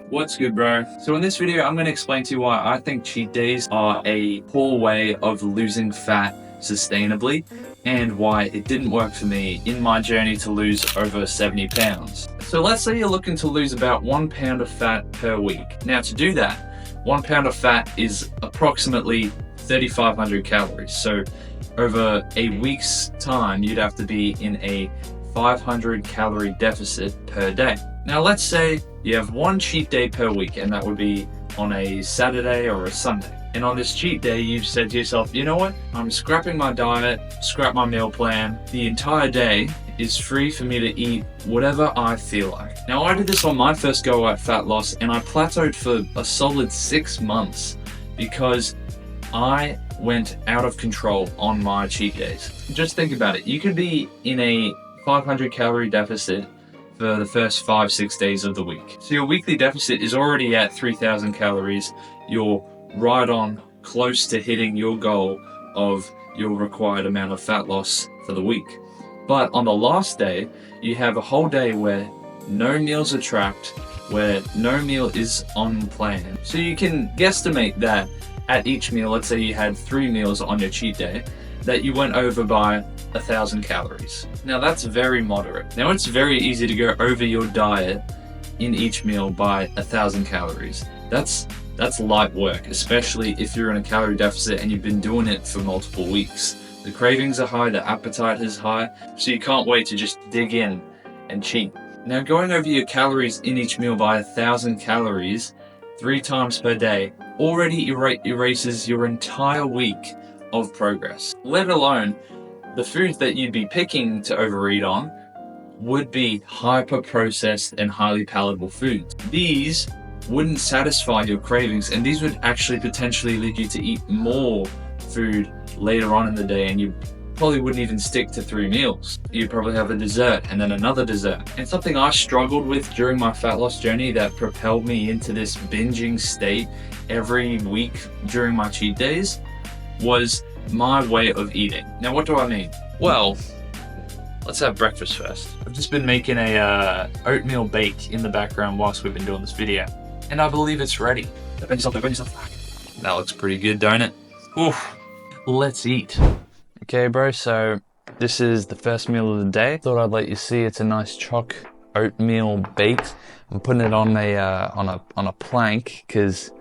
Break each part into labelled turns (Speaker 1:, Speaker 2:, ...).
Speaker 1: What's good, bro? So in this video, I'm going to explain to you why I think cheat days are a poor way of losing fat sustainably and why it didn't work for me in my journey to lose over 70 pounds. So let's say you're looking to lose about 1 pound of fat per week. Now to do that, 1 pound of fat is approximately 3,500 calories. So over a week's time, you'd have to be in a 500 calorie deficit per day. Now let's say you have one cheat day per week, and that would be on a Saturday or a Sunday. And on this cheat day, you've said to yourself, you know what? I'm scrapping my diet, scrap my meal plan. The entire day is free for me to eat whatever I feel like. Now I did this on my first go at fat loss, and I plateaued for a solid 6 months because I went out of control on my cheat days. Just think about it. You could be in a 500 calorie deficit for the first 5-6 days of the week. So your weekly deficit is already at 3,000 calories. You're right on close to hitting your goal of your required amount of fat loss for the week. But on the last day, you have a whole day where no meals are tracked, where no meal is on plan. So you can guesstimate that at each meal, let's say you had 3 meals on your cheat day, that you went over by 1,000 calories. Now that's very moderate. Now it's very easy to go over your diet in each meal by 1,000 calories. That's light work, especially if you're in a calorie deficit and you've been doing it for multiple weeks. The cravings are high, the appetite is high, so you can't wait to just dig in and cheat. Now going over your calories in each meal by 1,000 calories 3 times per day already erases your entire week of progress. Let alone the foods that you'd be picking to overeat on would be hyper processed and highly palatable foods. These wouldn't satisfy your cravings, and these would actually potentially lead you to eat more food later on in the day, and you probably wouldn't even stick to 3 meals. You'd probably have a dessert and then another dessert. And something I struggled with during my fat loss journey that propelled me into this binging state every week during my cheat days was my way of eating. Now what do I mean? Well, let's have breakfast first. I've just been making a oatmeal bake in the background whilst we've been doing this video, and I believe it's ready. Open yourself. That looks pretty good, don't it? Oof. Let's eat. Okay, bro, so this is the first meal of the day. Thought I'd let you see it's a nice choc oatmeal bake. I'm putting it on a plank because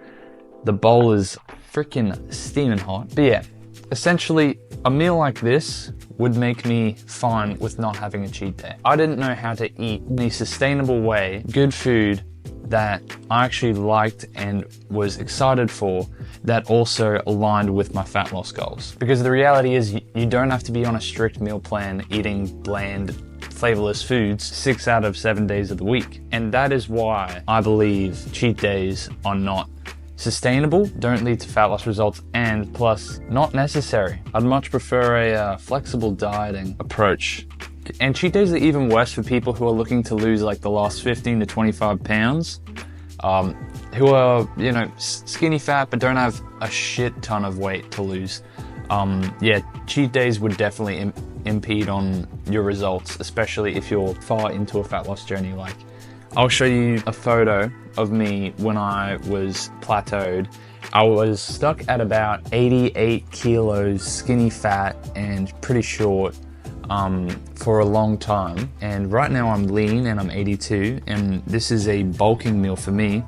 Speaker 1: the bowl is freaking steaming hot. But yeah, essentially a meal like this would make me fine with not having a cheat day. I didn't know how to eat in a sustainable way good food that I actually liked and was excited for, that also aligned with my fat loss goals. Because the reality is you don't have to be on a strict meal plan eating bland, flavorless foods 6 out of 7 days of the week. And that is why I believe cheat days are not sustainable, don't lead to fat loss results, and plus not necessary. I'd much prefer a flexible dieting approach. And cheat days are even worse for people who are looking to lose like the last 15 to 25 pounds, who are, you know, skinny fat but don't have a shit ton of weight to lose. Yeah, cheat days would definitely impede on your results, especially if you're far into a fat loss journey. Like, I'll show you a photo of me when I was plateaued. I was stuck at about 88 kilos, skinny fat and pretty short for a long time. And right now I'm lean and I'm 82, and this is a bulking meal for me.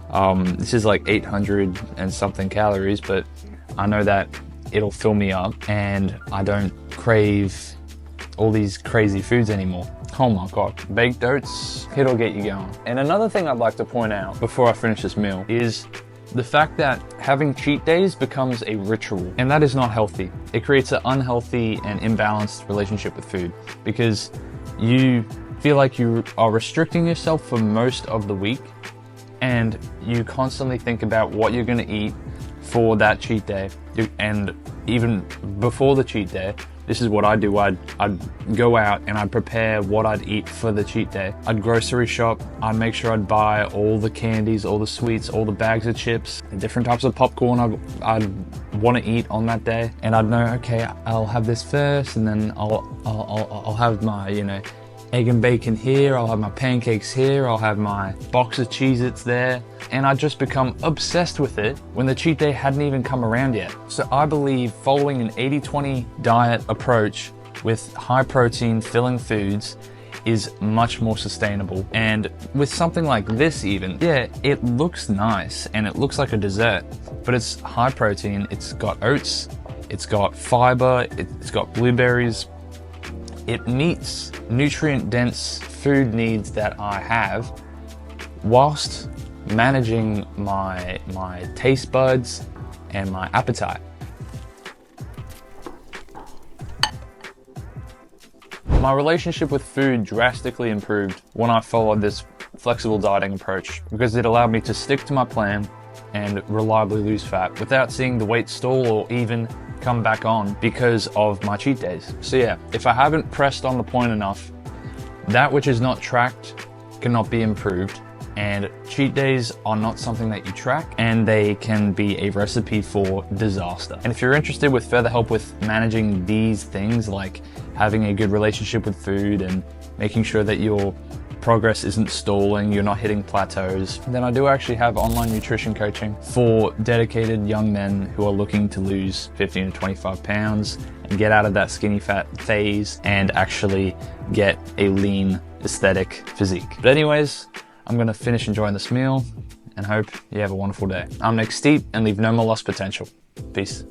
Speaker 1: This is like 800 and something calories, but I know that it'll fill me up and I don't crave all these crazy foods anymore. Oh my God, baked oats, it'll get you going. And another thing I'd like to point out before I finish this meal is the fact that having cheat days becomes a ritual, and that is not healthy. It creates an unhealthy and imbalanced relationship with food because you feel like you are restricting yourself for most of the week, and you constantly think about what you're gonna eat for that cheat day. And even before the cheat day, this is what I do. I'd go out and I'd prepare what I'd eat for the cheat day. I'd grocery shop. I'd make sure I'd buy all the candies, all the sweets, all the bags of chips, and different types of popcorn I'd want to eat on that day. And I'd know, okay, I'll have this first, and then I'll have my, you know,
Speaker 2: egg and bacon here, I'll have my pancakes here, I'll have my box of Cheez-Its there, and I just become obsessed with it when the cheat day hadn't even come around yet. So I believe following an 80-20 diet approach with high protein filling foods is much more sustainable. And with something like this even, yeah, it looks nice and it looks like a dessert, but it's high protein, it's got oats, it's got fiber, it's got blueberries. It meets nutrient dense food needs that I have whilst managing my taste buds and my appetite. My relationship with food drastically improved when I followed this flexible dieting approach because it allowed me to stick to my plan and reliably lose fat without seeing the weight stall or even come back on because of my cheat days. So yeah, if I haven't pressed on the point enough, that which is not tracked cannot be improved. And cheat days are not something that you track, and they can be a recipe for disaster. And if you're interested with further help with managing these things, like having a good relationship with food and making sure that your progress isn't stalling, you're not hitting plateaus, then I do actually have online nutrition coaching for dedicated young men who are looking to lose 15 to 25 pounds and get out of that skinny fat phase and actually get a lean aesthetic physique. But anyways, I'm gonna finish enjoying this meal and hope you have a wonderful day. I'm Nick Steep and leave no more lost potential. Peace.